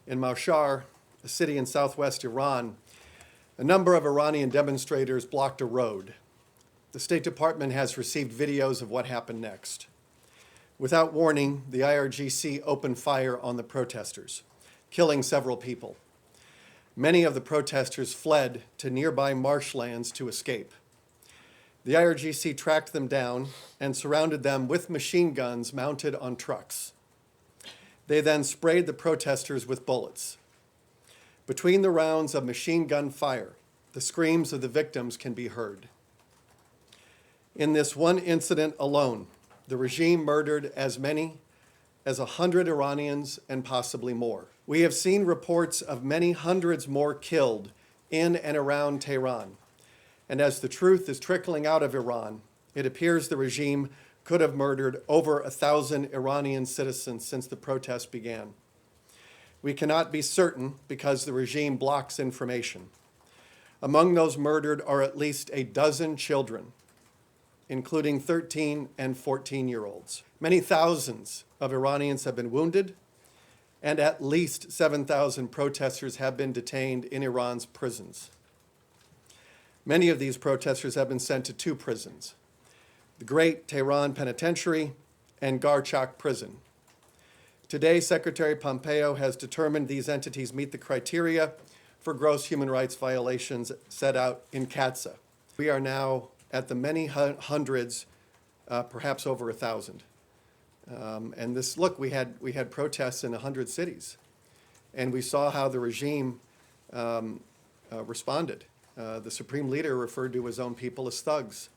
in Maushar, a city in southwest Iran, a number of Iranian demonstrators blocked a road. The State Department has received videos of what happened next. Without warning, the IRGC opened fire on the protesters, killing several people. Many of the protesters fled to nearby marshlands to escape. The IRGC tracked them down and surrounded them with machine guns mounted on trucks. They then sprayed the protesters with bullets. Between the rounds of machine gun fire, the screams of the victims can be heard. In this one incident alone, the regime murdered as many as 100 Iranians and possibly more. We have seen reports of many hundreds more killed in and around Tehran. And as the truth is trickling out of Iran, it appears the regime could have murdered over 1,000 Iranian citizens since the protests began. We cannot be certain because the regime blocks information. Among those murdered are at least a dozen children, including 13 and 14-year-olds. Many thousands of Iranians have been wounded, and at least 7,000 protesters have been detained in Iran's prisons. Many of these protesters have been sent to two prisons, the Great Tehran Penitentiary and Garchak Prison. Today, Secretary Pompeo has determined these entities meet the criteria for gross human rights violations set out in CAATSA. We are now at the many hundreds, perhaps over 1,000. And this, look, we had protests in 100 cities, and we saw how the regime responded. The supreme leader referred to his own people as thugs.